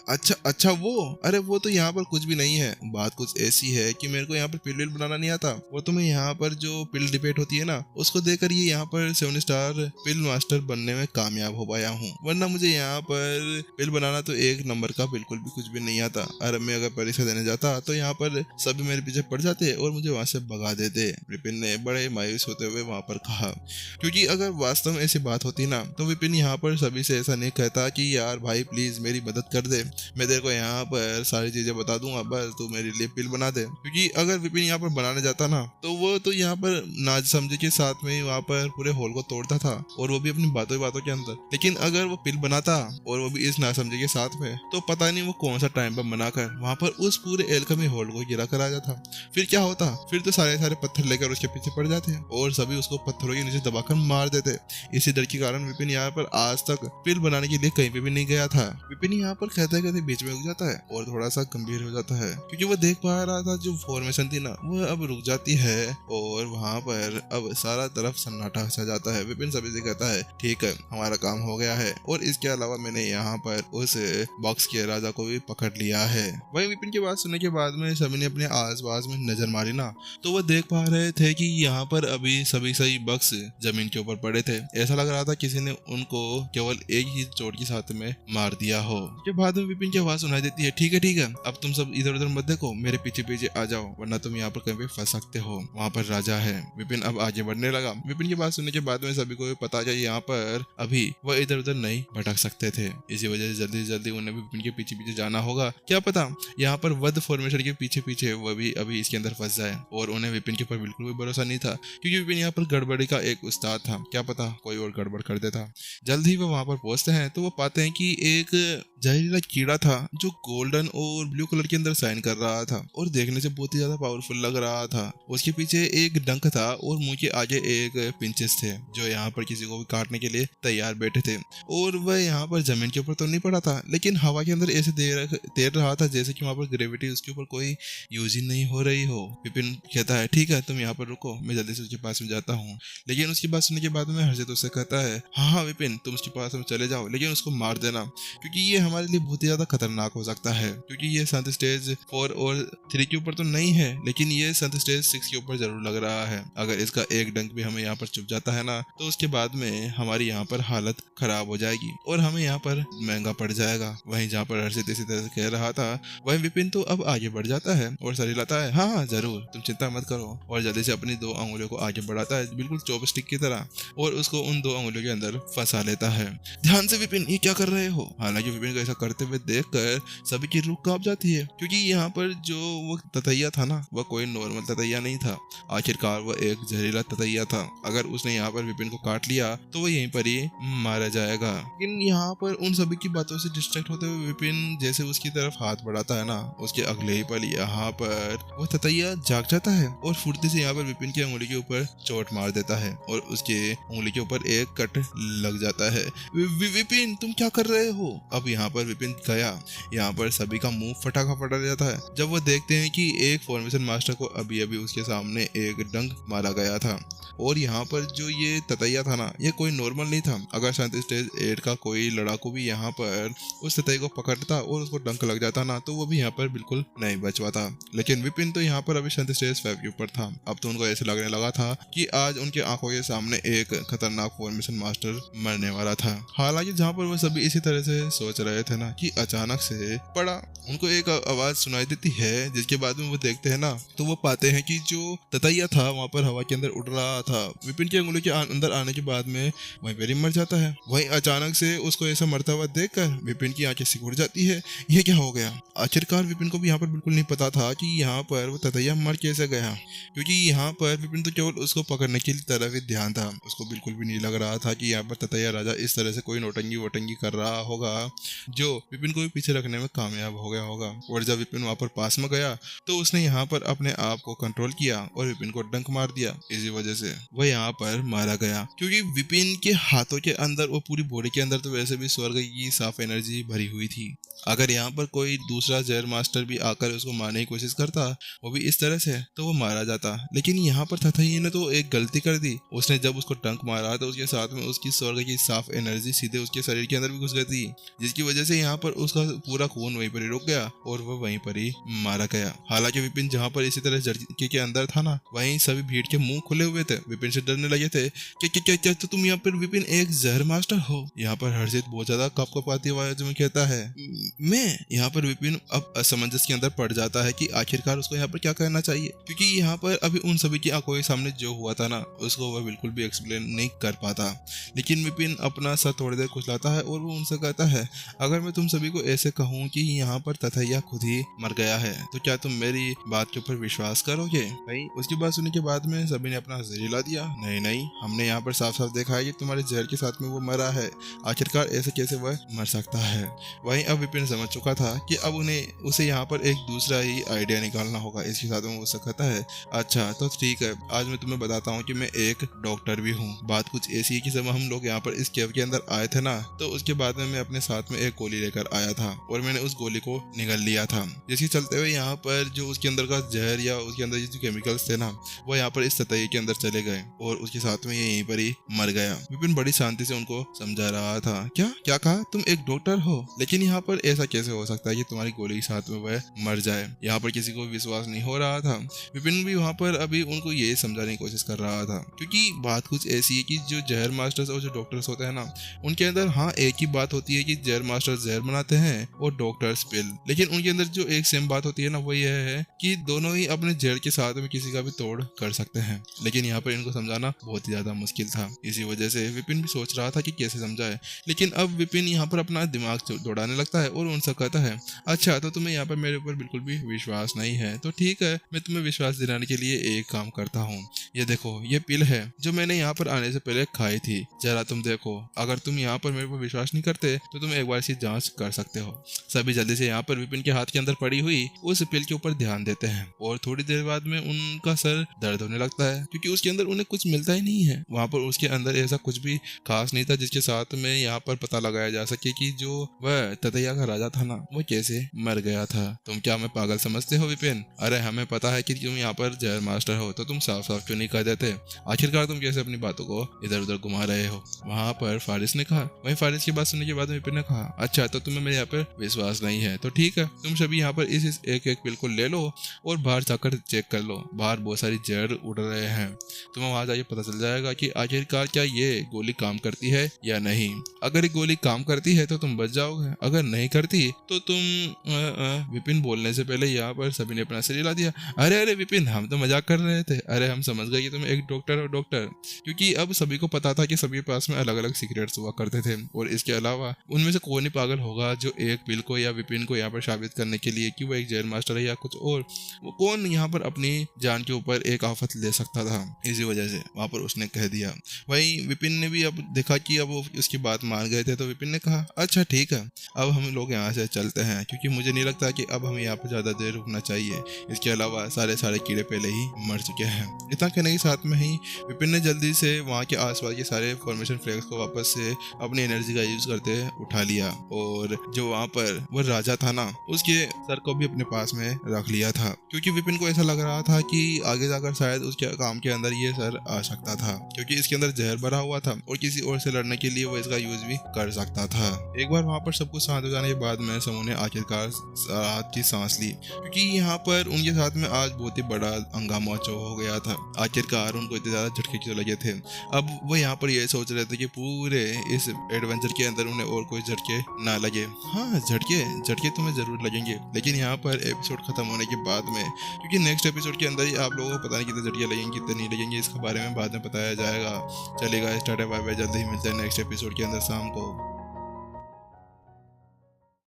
अच्छा अच्छा वो, अरे वो तो यहाँ पर कुछ भी नहीं है। बात कुछ ऐसी है कि मेरे को यहाँ पर पिल बनाना नहीं आता। वो तो मैं यहाँ पर जो पिल डिबेट होती है ना, उसको देकर ये यहाँ पर 7 स्टार पिल मास्टर बनने में कामयाब हो पाया हूँ। वरना मुझे यहाँ पर पिल बनाना तो एक नंबर का बिल्कुल भी कुछ भी नहीं आता। अरे मैं अगर परीक्षा देने जाता तो यहाँ पर सभी मेरे पीछे पड़ जाते और मुझे वहां से भगा देते। विपिन ने बड़े मायूस होते हुए वहां पर कहा। क्योंकि अगर वास्तव में ऐसी बात होती ना, तो विपिन यहाँ पर सभी से ऐसा नहीं कहता कि यार भाई प्लीज मेरी मदद कर दे, मैं तेरे को यहाँ पर सारी चीजें बता दूंगा, बस तू मेरे लिए पिल बना दे। क्योंकि अगर विपिन यहाँ पर बनाने जाता ना, तो वो तो यहाँ पर नाच समझे के साथ में वहाँ पर पूरे हॉल को तोड़ता था, और वो भी अपनी बातों बातों के अंदर। लेकिन अगर वो पिल बनाता और वो भी इस नासमझी के साथ में, तो पता नहीं वो कौन सा टाइम बम बनाकर वहां पर उस पूरे एल्केमी हॉल को गिरा कर आ जाता। फिर क्या होता, फिर तो सारे सारे पत्थर लेकर उसके पीछे पड़ जाते और सभी उसको पत्थरों के नीचे दबाकर मार देते। इसी डर के कारण विपिन यहाँ पर आज तक पिल बनाने के लिए कहीं पे भी नहीं गया था। विपिन यहाँ पर कहते कहते बीच में रुक जाता है और थोड़ा सा गंभीर हो जाता है, क्योंकि वो देख पा रहा था जो फॉर्मेशन थी ना, वो अब रुक जाती है और वहां पर अब सारा तरफ सन्नाटा छा जाता है। विपिन सभी से कहता है ठीक है, हमारा काम हो गया है, और इसके अलावा मैंने यहाँ पर उस बॉक्स के राजा को भी पकड़ लिया है। वही विपिन की बात सुनने के बाद में सभी ने अपने आसपास में नजर मारी ना, तो वो देख पा रहे थे कि यहाँ पर अभी सभी सही बॉक्स जमीन के ऊपर पड़े थे। ऐसा लग रहा था किसी ने उनको केवल एक ही चोट के साथ में मार दिया हो। के बाद में विपिन की आवाज सुनाई देती है, ठीक है, अब तुम सब इधर उधर मत देखो, मेरे पीछे पीछे आ जाओ, वरना तुम यहाँ पर कहीं पे फंस सकते हो। वहाँ पर राजा है। विपिन अब आगे बढ़ने लगा। विपिन की बात सुनने के बाद में सभी को पता चला यहाँ पर अभी वह इधर उधर नहीं भटक सकते थे। इसी वजह से जल्दी जल्दी उन्हें भी विपिन के पीछे पीछे जाना होगा। क्या पता यहाँ पर वध फॉर्मेशन के पीछे पीछे वह भी अभी इसके अंदर फंस जाए। और उन्हें विपिन के ऊपर बिल्कुल भी भरोसा नहीं था, क्योंकि विपिन यहाँ पर गड़बड़ी का एक उस्ताद था। क्या पता कोई और गड़बड़ कर देता। जल्द ही वो वहां पर पहुंचते हैं तो वो पाते हैं कि एक जहरीला कीड़ा था जो गोल्डन और ब्लू कलर के अंदर साइन कर रहा था और देखने से बहुत ही ज्यादा पावरफुल लग रहा था। उसके पीछे एक डंक था और मुंह के आगे एक पिंचेस थे जो यहाँ पर किसी को भी काटने के लिए तैयार बैठे थे। और वह यहाँ पर जमीन के ऊपर तो नहीं पड़ा था, लेकिन हवा के अंदर ऐसे तैर रहा था जैसे कि वहां पर ग्रेविटी उसके ऊपर कोई यूज ही नहीं हो रही हो। विपिन कहता है ठीक है, तुम यहाँ पर रुको, मैं जल्दी से उसके पास में जाता हूँ। लेकिन उसकी बात सुनने के बाद में हर्षित उससे कहता है, हाँ विपिन, तुम उसके पास में चले जाओ, लेकिन उसको मार देना, क्योंकि ये हमारे लिए बहुत ही ज्यादा खतरनाक हो सकता है। क्योंकि ये संत स्टेज 4 और 3 के ऊपर तो नहीं है, लेकिन ये संत स्टेज 6 के ऊपर जरूर लग रहा है। अगर इसका एक डंक भी हमें यहाँ पर चुभ जाता है ना, तो उसके बाद में हमारी यहाँ पर हालत खराब हो जाएगी और हमें यहाँ पर महंगा पड़ जाएगा। वहीं जहाँ पर हर्षित इसी तरह से कह रहा था, वहीं विपिन तो अब आगे बढ़ जाता है और सरिलाता है, हाँ हाँ जरूर, तुम चिंता मत करो। और जल्दी से अपनी 2 अंगुलियों को आगे बढ़ाता है बिल्कुल चॉपस्टिक की तरह, और उसको उन 2 अंगुलियों के अंदर फंसा लेता है। ध्यान से विपिन, ये क्या कर रहे हो? हालांकि विपिन को ऐसा करते हुए देखकर सभी की रूह कांप जाती है, क्योंकि यहाँ पर जो वो ततैया था ना, वह कोई नॉर्मल ततैया नहीं था। आखिरकार वह एक जहरीला ततैया था। अगर उसने यहाँ पर विपिन को काट लिया तो वह यहीं पर ही मारा जाएगा। लेकिन यहाँ पर उन सभी की बातों से डिस्ट्रैक्ट होते हुए विपिन जैसे उसकी तरफ हाथ बढ़ाता है ना, उसके अगले ही पल यहाँ पर वो ततैया जाग जाता है और फुर्ती से यहाँ पर विपिन की उंगली के ऊपर चोट मार देता है और उसके उंगली के ऊपर एक कट लग जाता है। विपिन, तुम क्या कर रहे हो? अब यहाँ पर विपिन गया। यहाँ पर सभी का मुंह फटाखा फटा जाता है जब वो देखते हैं कि एक फॉर्मेशन मास्टर को अभी अभी उसके सामने एक डंक मारा गया था। और यहाँ पर जो ये ततैया था ना, ये कोई नॉर्मल नहीं था। अगर शांति स्टेज 8 का कोई लड़ाकू भी यहाँ पर उस ततैया को पकड़ता और उसको डंक लग जाता ना, तो वो भी यहाँ पर बिल्कुल नहीं बच पाता। लेकिन विपिन तो यहाँ पर अभी शांति स्टेज 5 के ऊपर था। अब तो उनको ऐसे लगने लगा था कि आज उनके आंखों के सामने एक खतरनाक फॉर्मेशन मास्टर मरने वाला था। हालांकि जहाँ पर वो सभी इसी तरह से सोच रहे थे ना, कि अचानक से पड़ा उनको एक आवाज सुनाई देती है, जिसके बाद में वो देखते हैं ना, तो वो पाते हैं कि जो ततैया था वहां पर हवा के अंदर उड़ रहा था। विपिन की अंगुली के अंदर आने के बाद में वहीं पर ही मर जाता है। वहीं अचानक से उसको ऐसा मरता हुआ देखकर विपिन की आंखें सिकुड़ जाती है। ये क्या हो गया? आखिरकार विपिन को भी यहाँ पर बिल्कुल नहीं पता था कि यहाँ पर वो ततैया मर कैसे गया, क्योंकि यहाँ पर विपिन तो केवल उसको पकड़ने की तरफ ही ध्यान था। उसको बिल्कुल भी नहीं लग रहा था कि यहाँ पर ततैया राजा इस तरह से कोई नोटंगी वोटंगी कर रहा होगा जो विपिन को भी पीछे रखने में कामयाब हो गया होगा। और जब विपिन वहां पर पास में गया तो उसने यहाँ पर अपने आप को कंट्रोल किया और विपिन को डंक मार दिया। इसी वजह से वह यहाँ पर मारा गया, क्योंकि विपिन के हाथों के अंदर और पूरी बॉडी के अंदर तो वैसे भी स्वर्ग की साफ एनर्जी भरी हुई थी। अगर यहाँ पर कोई दूसरा जहर मास्टर भी आकर उसको मारने की कोशिश करता, वो भी इस तरह से, तो वो मारा जाता। लेकिन यहाँ पर ततैया ने तो एक गलती कर दी। उसने जब उसको डंक मारा तो उसके साथ में उसकी स्वर्ग की साफ एनर्जी सीधे उसके शरीर के अंदर भी घुस गई थी, जिसकी वजह से यहाँ पर उसका पूरा खून वहीं पर ही रुक गया और वह वहीं पर ही मारा गया। हालांकि विपिन जहाँ पर इसी तरह झटके के अंदर था ना, वहीं सभी भीड़ के मुंह खुले हुए थे, विपिन से डरने लगे थे कि क्या तो तुम यहाँ पर विपिन एक जहर मास्टर हो। यहाँ पर हर्षित बहुत ज्यादा कपकपाती आवाज में कहता है मैं। यहाँ पर विपिन अब असमंजस के अंदर पड़ जाता है कि आखिरकार उसको यहाँ पर क्या करना चाहिए, क्योंकि यहाँ पर अभी उन सभी की आंखों के सामने जो हुआ था ना, उसको वह बिल्कुल भी एक्सप्लेन नहीं कर पाता। लेकिन विपिन अपना सर थोड़ी देर कुचलाता है और वो उनसे कहता है अगर मैं तुम सभी को ऐसे कहूँ कि यहाँ पर तथैया खुद ही मर गया है तो क्या तुम मेरी बात के ऊपर विश्वास करोगे? भाई उसकी बात सुनने के बाद में सभी ने अपना सिर हिला दिया। नहीं नहीं, हमने यहाँ पर साफ साफ देखा है कि तुम्हारे जहर के साथ में वो मरा है, आखिरकार ऐसे कैसे वह मर सकता है। वहीं अब विपिन समझ चुका था कि अब उसे यहाँ पर एक दूसरा ही आइडिया निकालना होगा। इसके साथ में वो कहता है अच्छा तो ठीक है, आज मैं तुम्हें बताता हूँ कि मैं एक डॉक्टर भी हूँ। बात कुछ ऐसी है कि जब हम लोग यहाँ पर इस केव के अंदर आए थे ना, तो उसके बाद में मैं अपने साथ में एक गोली लेकर आया था और मैंने उस गोली को निगल लिया था, जिसके चलते हुए यहाँ पर जो उसके अंदर का जहर या उसके अंदर जो केमिकल्स थे ना, वो यहाँ पर इस ततैये के अंदर चले गए और उसके साथ में ये यहीं पर ही मर गया। विपिन बड़ी शांति से उनको समझा रहा था। क्या क्या कहा? तुम एक डॉक्टर हो, लेकिन यहाँ पर ऐसा कैसे हो सकता है कि तुम्हारी गोली के साथ में वह मर जाए? यहाँ पर किसी को विश्वास नहीं हो रहा था। विपिन भी वहाँ पर अभी उनको ये समझाने की कोशिश कर रहा था, क्योंकि बात कुछ ऐसी है कि जो जहर मास्टर्स और जो डॉक्टर्स होते हैं ना, उनके अंदर हाँ एक ही बात होती है कि जहर मास्टर्स जहर बनाते हैं और डॉक्टर्स पिल, लेकिन उनके अंदर जो एक सेम बात होती है ना, वो यह है कि दोनों ही अपने जहर के साथ में किसी का भी तोड़ कर सकते हैं। लेकिन यहाँ पर इनको समझाना बहुत ही ज्यादा मुश्किल था। इसी वजह से विपिन भी सोच रहा था कि कैसे समझाए। लेकिन अब विपिन यहाँ पर अपना दिमाग दौड़ाने लगता है और उनसे कहता है अच्छा तो तुम्हें यहाँ पर मेरे ऊपर बिल्कुल भी विश्वास नहीं है, तो ठीक है, मैं तुम्हें विश्वास दिलाने के लिए एक काम करता हूँ। ये देखो, ये पिल है जो मैंने यहाँ पर आने से पहले खाई थी, जरा तुम देखो। अगर तुम यहाँ पर मेरे पर विश्वास नहीं करते तो तुम एक बार इसकी जांच कर सकते हो। सभी जल्दी से यहाँ पर विपिन के हाथ के अंदर पड़ी हुई उस पिल के ऊपर ध्यान देते हैं और थोड़ी देर बाद में उनका सर दर्द होने लगता है, क्योंकि उसके अंदर उन्हें कुछ मिलता ही नहीं है। वहाँ पर उसके अंदर ऐसा कुछ भी खास नहीं था जिसके साथ में यहाँ पर पता लगाया जा सके कि जो वह ततैया का राजा था ना, वो कैसे मर गया था। तुम क्या हमें पागल समझते हो विपिन? अरे हमें पता है कि तुम यहाँ पर जहर मास्टर हो, तो तुम साफ साफ क्यों नहीं कह देते? आखिरकार तुम कैसे अपनी बातों को इधर उधर घुमा रहे हो? वहाँ पर फारिस ने कहा। वहीं फारिस की बात सुनने के बाद विपिन ने कहा अच्छा तो तुम्हें मेरे यहाँ पर विश्वास नहीं है, तो ठीक है, तुम सभी यहाँ पर इस एक एक पिल को ले लो और बाहर जाकर चेक कर लो। बाहर बहुत सारी जहर उड़ रहे हैं, तुम्हें वहां जाके पता चल जाएगा कि आखिरकार क्या ये गोली काम करती है या नहीं। अगर ये गोली काम करती है तो तुम बच जाओगे, अगर नहीं करती तो तुम विपिन बोलने से पहले यहाँ पर सभी ने अपना सिर हिला दिया। अरे अरे विपिन, हम तो मजाक कर रहे थे। अरे हम समझ गए कि तुम एक डॉक्टर हो डॉक्टर, क्योंकि अब सभी को पता था कि सभी के पास में अलग अलग सीक्रेट्स हुआ करते थे और इसके अलावा उनमें से कौन ही पागल होगा जो एक पिल को या विपिन को यहाँ पर साबित करने के लिए कि वो एक जहर मास्टर है या कुछ और, वो कौन यहाँ पर अपनी जान के ऊपर एक आफत ले सकता था। इसी वजह से वहां पर उसने कह दिया। वहीं विपिन ने भी अब देखा कि अब वो उसकी बात मान गए थे, तो विपिन ने कहा अच्छा ठीक है, अब हम लोग यहाँ से चलते हैं, क्योंकि मुझे नहीं लगता कि अब हमें यहाँ पर ज्यादा देर रुकना चाहिए। इसके अलावा सारे कीड़े पहले ही मर चुके हैं। इतना कहने के साथ में ही विपिन ने जल्दी से वहाँ के आसपास के सारे फॉर्मेशन फ्लैग्स को वापस से अपनी एनर्जी का यूज करते उठा लिया और जो वहाँ पर वो राजा था ना, उसके सर को भी अपने पास में रख लिया था, क्योंकि विपिन को ऐसा लग रहा था कि आगे जाकर शायद उसके काम के अंदर ये सर आ सकता था, क्योंकि इसके अंदर जहर भरा हुआ था और किसी और से लड़ने के लिए वो इसका यूज भी कर सकता था। एक बार वहाँ पर सब कुछ शांत हो जाने के बाद में समूह ने आखिरकार राहत की सांस ली, क्योंकि यहाँ पर उनके साथ में आज बहुत ही बड़ा हंगामा हो गया था। आखिरकार उनको इतने ज्यादा झटके क्यों लगे थे। अब वो यहाँ पर ये सोच रहे थे कि पूरे इस एडवेंचर के अंदर उन्हें और कोई झटके ना लगे। हाँ, झटके तुम्हें जरूर लगेंगे, लेकिन यहाँ पर एपिसोड खत्म होने के बाद में, क्योंकि नेक्स्ट एपिसोड के अंदर ही आप लोगों को पता नहीं कितने झटके लगेंगे कितने नहीं लगेंगे, इसके बारे में बाद में बताया जाएगा। चलेगा, स्टार्ट बाय बाय, जल्दी ही मिलते हैं नेक्स्ट एपिसोड के अंदर शाम को।